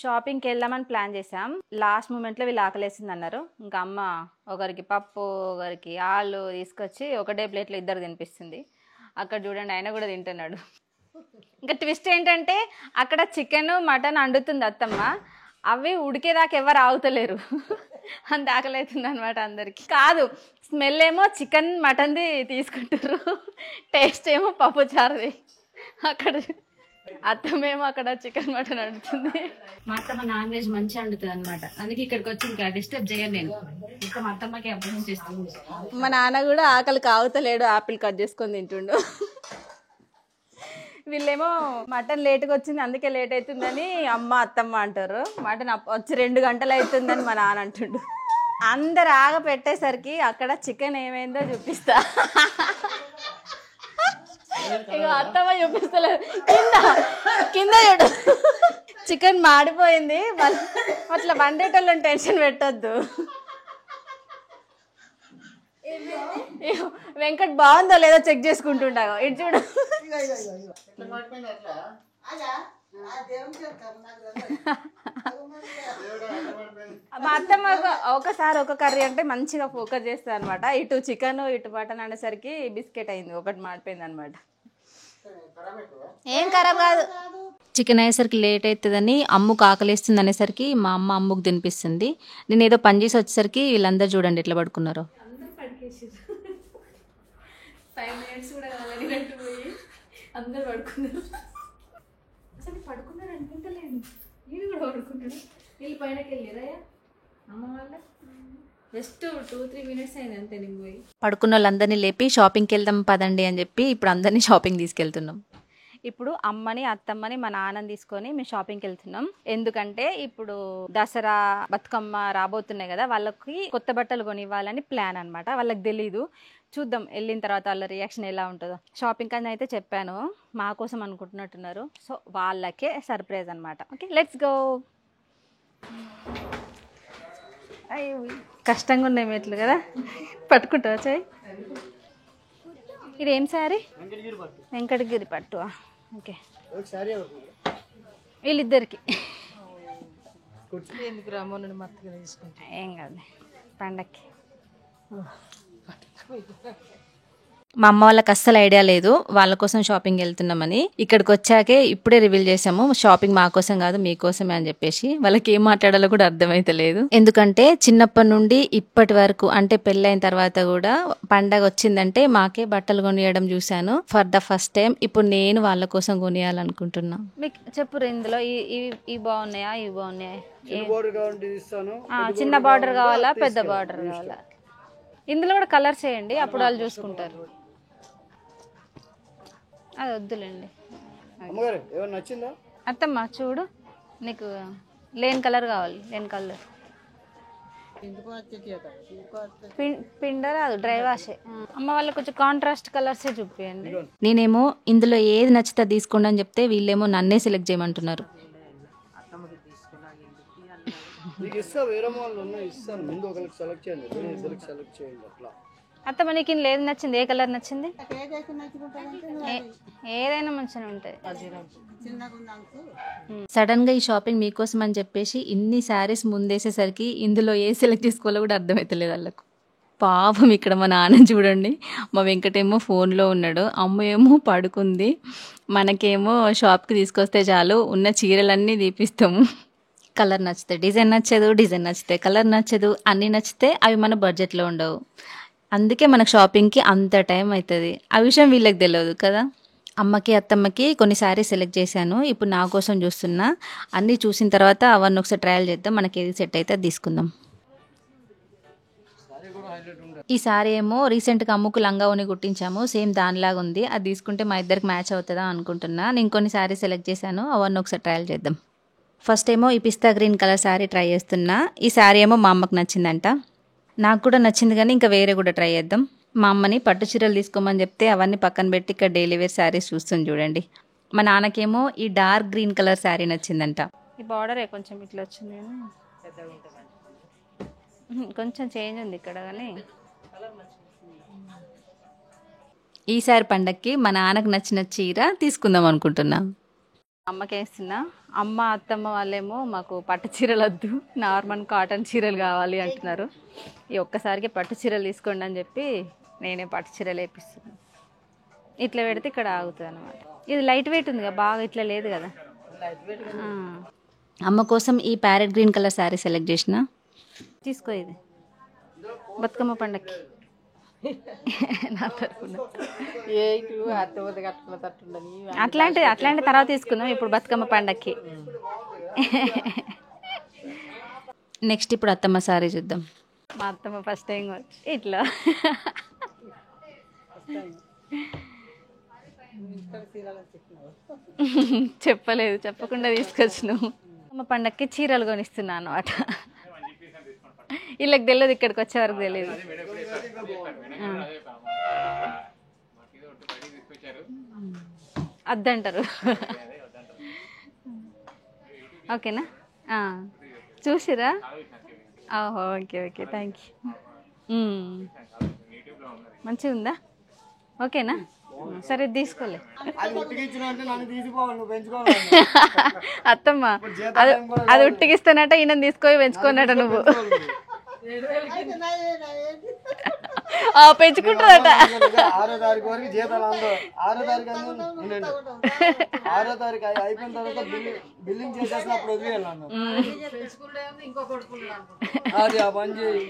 షాపింగ్కి వెళ్దామని ప్లాన్ చేసాం. లాస్ట్ మూమెంట్లో వీళ్ళు ఆకలేసింది అన్నారు. ఇంకా అమ్మ ఒకరికి పప్పు ఒకరికి ఆలు తీసుకొచ్చి ఒకటే ప్లేట్లో ఇద్దరు తినిపిస్తుంది. అక్కడ చూడండి ఆయన కూడా తింటున్నాడు. ఇంకా ట్విస్ట్ ఏంటంటే అక్కడ చికెన్ మటన్ వండుతుంది అత్తమ్మ, అవి ఉడికేదాకా ఎవరు ఆగుతలేరు. అంత ఆకలి అవుతుంది అనమాట అందరికి. కాదు, స్మెల్ ఏమో చికెన్ మటన్ది తీసుకుంటారు, టేస్ట్ ఏమో పప్పు చారుది. అక్కడ అత్తమేమో అక్కడ చికెన్ మటన్ వండుతుంది. మా అత్తమ్మ నాన్ వెజ్ మంచిగా వండుతుంది అనమాట. అందుకే ఇక్కడికి వచ్చి ఇంకా డిస్టర్బ్ చేయను నేను. ఇంకా మా అత్తమ్మకి అభ్యాసం చేస్తుంది. మా నాన్న కూడా ఆకలి కావుతలేడు, ఆపిల్ కట్ చేసుకొని తింటుండు. వీళ్ళేమో మటన్ లేట్గా వచ్చింది అందుకే లేట్ అవుతుందని అమ్మ అత్తమ్మ అంటారు. మటన్ వచ్చి 2 గంటలు అవుతుందని మా నాన్న అంటుండు. అందరు ఆగ పెట్టేసరికి అక్కడ చికెన్ ఏమైందో చూపిస్తా. ఇక అత్తమ్మ చూపిస్తలేదు, కింద చూడు చికెన్ మాడిపోయింది. అట్లా వండేటోళ్ళని టెన్షన్ పెట్టద్దు. వెంకట్ బాగుందో లేదో చెక్ చేసుకుంటుండగా ఇటు చూడు. మా అత్తమ్మ ఒకసారి ఒక కర్రీ అంటే మంచిగా ఫోకస్ చేస్తుంది అనమాట. ఇటు చికెన్ ఇటు మటన్ అనేసరికి బిస్కెట్ అయింది, ఒకటి మాడిపోయింది అనమాట. ఏం ఖరాబ్ కాదు. చికెన్ అయ్యేసరికి లేట్ అవుతుందని అమ్ముకు ఆకలిస్తుంది అనేసరికి మా అమ్మ అమ్ముకు తినిపిస్తుంది. నేను ఏదో పని చేసి వచ్చేసరికి వీళ్ళందరూ చూడండి ఎట్లా పడుకున్నారు. 5 minutes కూడా కావాలి పోయి అందరు పడుకున్నారు. అసలు పడుకున్నారు అనుకుంటలేను, వీళ్ళు కూడా పడుకున్నాడు. వీళ్ళు పైనకి వెళ్ళారయ్యా అమ్మ వాళ్ళ. జస్ట్ 2-3 minutes అయింది అంతే. నేను పోయి పడుకున్న వాళ్ళందరినీ లేపి షాపింగ్కి వెళ్దాం పదండి అని చెప్పి ఇప్పుడు అందరినీ షాపింగ్ తీసుకెళ్తున్నాం. ఇప్పుడు అమ్మని అత్తమ్మని మా నాన్నని తీసుకొని మేము షాపింగ్కి వెళ్తున్నాం. ఎందుకంటే ఇప్పుడు దసరా బతుకమ్మ రాబోతున్నాయి కదా, వాళ్ళకి కొత్త బట్టలు కొనివ్వాలని ప్లాన్ అనమాట. వాళ్ళకి తెలీదు, చూద్దాం వెళ్ళిన తర్వాత వాళ్ళ రియాక్షన్ ఎలా ఉంటుందో. షాపింగ్ అని అయితే చెప్పాను, మా కోసం అనుకుంటున్నట్టున్నారు. సో వాళ్ళకే సర్ప్రైజ్ అనమాట. Okay let's go. అయ్యో కష్టంగా ఉన్నాయి మెట్లు కదా, పట్టుకుంటావా చాయ్? ఇదేం సారీ? వెంకటగిరి పట్టు. ఓకే వీళ్ళిద్దరికి ఏం కాదు పండక్కి. మా అమ్మ వాళ్ళకి అస్సలు ఐడియా లేదు వాళ్ళ కోసం షాపింగ్ వెళ్తున్నామని. ఇక్కడికి వచ్చాకే ఇప్పుడే రివీల్ చేసాము షాపింగ్ మా కోసం కాదు మీకోసమే అని చెప్పేసి. వాళ్ళకి ఏం మాట్లాడాలో కూడా అర్థమైతే లేదు. ఎందుకంటే చిన్నప్పటి నుండి ఇప్పటి వరకు అంటే పెళ్ళైన తర్వాత కూడా పండగ వచ్చిందంటే మాకే బట్టలు కొనియడం చూశాను ఫర్ ద ఫస్ట్ టైం. ఇప్పుడు నేను వాళ్ళ కోసం కొనియాలనుకుంటున్నా. మీకు చెప్పు ఇందులో ఈ బాగున్నాయా ఇవి బాగున్నాయా? చిన్న బార్డర్ కావాలా పెద్ద బార్డర్ కావాలా? ఇందులో కూడా కలర్ చేయండి అప్పుడు వాళ్ళు చూసుకుంటారు. అది వద్దులేండి. అత్తమ్మ చూడు నీకు లేని కలర్ కావాలి, లేని కలర్ పిండ రాదు డ్రై వాషే. అమ్మ వాళ్ళకి కొంచెం కాంట్రాస్ట్ కలర్సే చూపియండి. నేనేమో ఇందులో ఏది నచ్చితే తీసుకోండి అని చెప్తే వీళ్ళేమో నన్నే సెలెక్ట్ చేయమంటున్నారు. అత్తమ్మ నీకు లేదు నచ్చింది? ఏ కలర్ నచ్చింది? ఏదైనా మంచిగా ఉంటాయి. సడన్ గా ఈ షాపింగ్ మీకోసం అని చెప్పేసి ఇన్ని శారీస్ ముందేసేసరికి ఇందులో ఏ సెలెక్ట్ చేసుకోవాలో కూడా అర్థమవుతలేదు వాళ్ళకు. పాపం ఇక్కడ మా నాన్న చూడండి, మా వెంకటేమో ఫోన్లో ఉన్నాడు, అమ్మ ఏమో పడుకుంది. మనకేమో షాప్కి తీసుకొస్తే చాలు ఉన్న చీరలన్నీ తీపిస్తాము. కలర్ నచ్చితే డిజైన్ నచ్చదు, డిజైన్ నచ్చితే కలర్ నచ్చదు, అన్నీ నచ్చితే అవి మన బడ్జెట్లో ఉండవు. అందుకే మనకు షాపింగ్కి అంత టైం అవుతుంది. ఆ విషయం వీళ్ళకి తెలియదు కదా. అమ్మకి అత్తమ్మకి కొన్ని శారీస్ సెలెక్ట్ చేశాను, ఇప్పుడు నా కోసం చూస్తున్నా. అన్నీ చూసిన తర్వాత అవన్నీ ఒకసారి ట్రయల్ చేద్దాం, మనకి ఏది సెట్ అయితే అది తీసుకుందాం. ఈ శారీ ఏమో రీసెంట్గా అమ్ముకు లంగా ఓని కుట్టించాము, సేమ్ దానిలాగా ఉంది. అది తీసుకుంటే మా ఇద్దరికి మ్యాచ్ అవుతుందా అనుకుంటున్నా. నేను కొన్ని శారీస్ సెలెక్ట్ చేశాను, అవన్నీ ఒకసారి ట్రయల్ చేద్దాం. ఫస్ట్ ఏమో ఈ పిస్తా గ్రీన్ కలర్ శారీ ట్రై చేస్తున్నా. ఈ శారీ ఏమో మా అమ్మకు నచ్చిందంట, నాకు కూడా నచ్చింది కానీ ఇంకా వేరే కూడా ట్రై చేద్దాం. మా అమ్మని పట్టు చీరలు తీసుకోమని చెప్తే అవన్నీ పక్కన పెట్టి ఇక్కడ డైలీ వేర్ శారీస్ చూస్తుంది చూడండి. మా నాన్నకేమో ఈ డార్క్ గ్రీన్ కలర్ శారీ నచ్చిందంట. ఈ బార్డర్ కొంచెం ఇట్లా వచ్చింది కొంచెం చేంజ్ ఉంది ఇక్కడ కానీ. ఈసారి పండక్కి మా నాన్నకు నచ్చిన చీర తీసుకుందాం అనుకుంటున్నా. అమ్మకేస్తున్నా అమ్మ అత్తమ్మ వాళ్ళేమో మాకు పట్టు చీరలు వద్దు, నార్మల్ కాటన్ చీరలు కావాలి అంటున్నారు. ఈ ఒక్కసారికి పట్టు చీరలు తీసుకోండి అని చెప్పి నేనే పట్టు చీరలు వేపిస్తున్నాను. ఇట్లా పెడితే ఇక్కడ ఆగుతుంది అనమాట. ఇది లైట్ వెయిట్ ఉంది కదా, బాగా ఇట్లా లేదు కదా. అమ్మ కోసం ఈ parrot green colour sari select చేసిన. తీసుకో, ఇది బతుకమ్మ పండక్కి నా తరపున. అట్లాంటి తర్వాత తీసుకుందాం, ఇప్పుడు బతుకమ్మ పండక్కి. నెక్స్ట్ ఇప్పుడు అత్తమ్మ సారీ చూద్దాం. మా అత్తమ్మ ఫస్ట్ టైం వచ్చి ఇట్లా చెప్పలేదు, చెప్పకుండా తీసుకొచ్చినావు. అమ్మ పండక్కి చీరలు కొనిస్తున్నా అన్నమాట. వీళ్ళకి తెలియదు, ఇక్కడికి వచ్చే వరకు తెలియదు. అద్దంటారు. ఓకేనా, చూసిరా? ఓహో, ఓకే ఓకే, థ్యాంక్ యూ. మంచిగా ఉందా? ఓకేనా, సరే తీసుకోలే. అత్తమ్మ అది ఉట్టికిస్తానట, ఈయన తీసుకొని పెంచుకోనట. నువ్వు పెంచుకుంటుందట. 6వ తారీఖు వరకు జీతాలు అందరూ 6వ తారీఖు ఉండండి. 6వ తారీఖు అయిపోయిన తర్వాత బిల్లింగ్ చేసేసినప్పుడు వదిలేయాలన్నా. అది ఆ పని చేయి.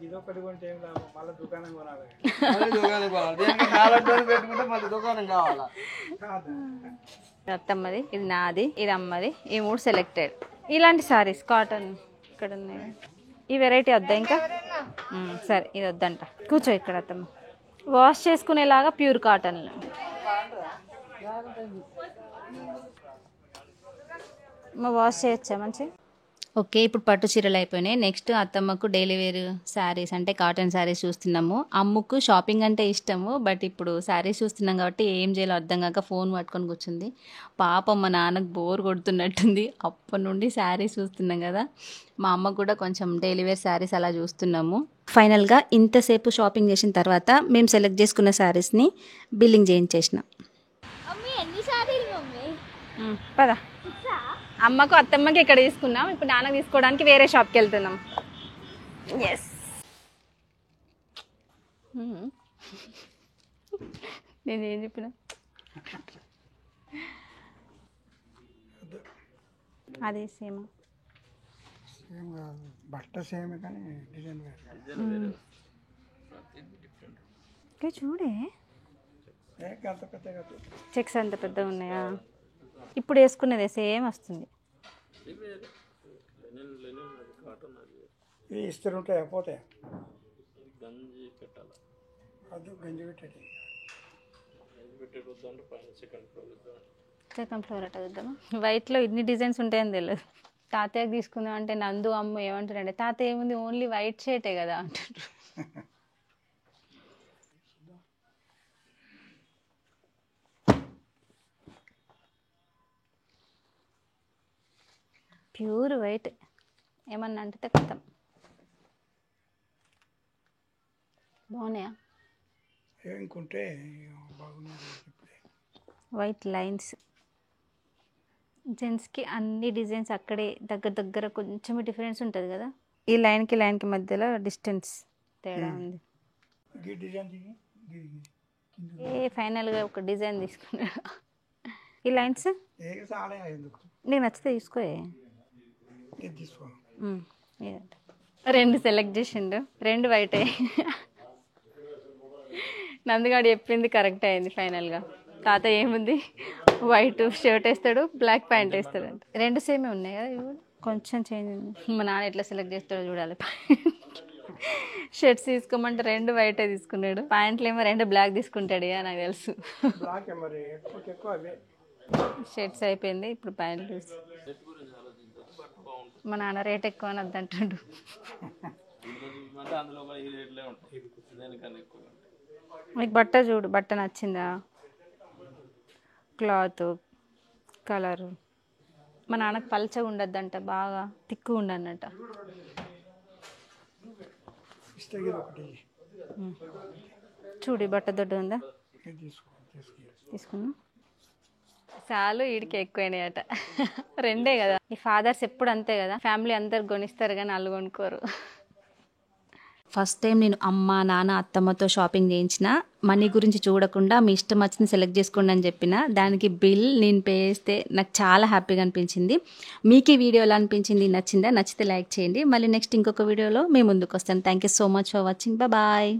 ఇదొకటి కొంటే మళ్ళీ దుకాణం కొనాలి, పెట్టుకుంటే మళ్ళీ దుకాణం కావాలా? అత్తమ్మది, ఇది నాది, ఇది అమ్మది. ఈ 3 సెలెక్టెడ్. ఇలాంటి సారీస్ కాటన్ ఇక్కడ ఉన్నాయి. ఈ వెరైటీ వద్దా ఇంకా? సరే, ఇది వద్దంట. కూర్చో ఇక్కడ అత్తమ్మ. వాష్ చేసుకునేలాగా ప్యూర్ కాటన్. వాష్ చేయొచ్చా మంచిగా? ఓకే, ఇప్పుడు పట్టు చీరలు అయిపోయినాయి. నెక్స్ట్ అత్తమ్మకు డైలీ వేర్ శారీస్ అంటే కాటన్ శారీస్ చూస్తున్నాము. అమ్ముకు షాపింగ్ అంటే ఇష్టము, బట్ ఇప్పుడు శారీస్ చూస్తున్నాం కాబట్టి ఏం చేయాలో అర్థం కాక ఫోన్ పట్టుకొని కూర్చుంది. పాపం మా నాన్నకు బోర్ కొడుతున్నట్టుంది. అప్పటి నుండి శారీస్ చూస్తున్నాం కదా. మా అమ్మకు కూడా కొంచెం డైలీ వేర్ శారీస్ అలా చూస్తున్నాము. ఫైనల్గా ఇంతసేపు షాపింగ్ చేసిన తర్వాత మేము సెలెక్ట్ చేసుకున్న శారీస్ని బిల్లింగ్ చేయించేసినాం. పదా, అమ్మకు అత్తమ్మకి ఇక్కడ తీసుకున్నాం. ఇప్పుడు నాన్నకు తీసుకోవడానికి వేరే షాప్కి వెళ్తున్నాం. ఎస్, నేనేం చెప్పిన అది సేమ్ బట్ట సేమ్ కానీ డిజైన్ చూడే. చెక్స్ అంత పెద్దగా ఉన్నాయా? ఇప్పుడు వేసుకునేది సేమ్ వస్తుంది. ఇస్తారు ఉంటాయా? పోతాయా? గంజి పెట్టేది. సెకండ్ ఫ్లోర్ అట్ట చూద్దామా? వైట్లో ఇన్ని డిజైన్స్ ఉంటాయని తెలియదు. తాతయ్యకి తీసుకుందాం అంటే నందు అమ్మ ఏమంటారంటే, తాతయ్య ఏముంది ఓన్లీ వైట్ షర్టే కదా అంటారు. ప్యూర్ వైట్, ఏమన్నా అంటే కథం. బాగున్నాయా? ఇంకుంటే వైట్ లైన్స్. జెంట్స్కి అన్ని డిజైన్స్ అక్కడే దగ్గర దగ్గర కొంచెం డిఫరెన్స్ ఉంటుంది కదా. ఈ లైన్కి మధ్యలో డిస్టెన్స్ తేడా ఉంది. ఫైనల్గా ఒక డిజైన్ తీసుకున్నాడు. ఈ లైన్స్ నీకు నచ్చితే తీసుకో. రెండు సెలెక్ట్ చేసిండు, రెండు వైటే. నందుగాడు చెప్పింది కరెక్ట్ అయింది ఫైనల్గా. తాత ఏముంది, వైట్ షర్ట్ వేస్తాడు, బ్లాక్ ప్యాంట్ వేస్తాడు అంట. రెండు సేమే ఉన్నాయి కదా ఇవి. కొంచెం చేంజ్ ఉంది. మా నాన్న ఎట్లా సెలెక్ట్ చేస్తాడో చూడాలి. షర్ట్స్ తీసుకోమంటే రెండు వైటే తీసుకున్నాడు, ప్యాంట్లు ఏమో రెండు బ్లాక్ తీసుకుంటాడు. నాకు తెలుసు. షర్ట్స్ అయిపోయింది, ఇప్పుడు ప్యాంట్లు. మా నాన్న రేట్ ఎక్కువ అని వద్దంటాడు. మీకు బట్ట చూడు, బట్ట నచ్చిందా? Cloth, colour. మా నాన్నకు పల్చగా ఉండద్దంట, బాగా తిక్కువ ఉండన్నట. చూడు ఈ బట్ట దొడ్డు ఉందా, తీసుకున్నా. చాలు వీడికి ఎక్కువైనాయట. రెండే కదా, ఈ ఫాదర్స్ ఎప్పుడు అంతే కదా, ఫ్యామిలీ అందరు కొనిస్తారు కానీ వాళ్ళు కొనుక్కోరు. ఫస్ట్ టైం నేను అమ్మ నాన్న అత్తమ్మతో షాపింగ్ చేయించిన. మనీ గురించి చూడకుండా మీ ఇష్టం వచ్చింది సెలెక్ట్ చేసుకోండి అని చెప్పిన. దానికి బిల్ నేను పే చేస్తే నాకు చాలా హ్యాపీగా అనిపించింది. మీకు ఈ వీడియో ఎలా అనిపించింది, నచ్చిందా? నచ్చితే లైక్ చేయండి. మళ్ళీ నెక్స్ట్ ఇంకొక వీడియోలో మీ ముందుకు వస్తాను. Thank you so much for watching. Bye.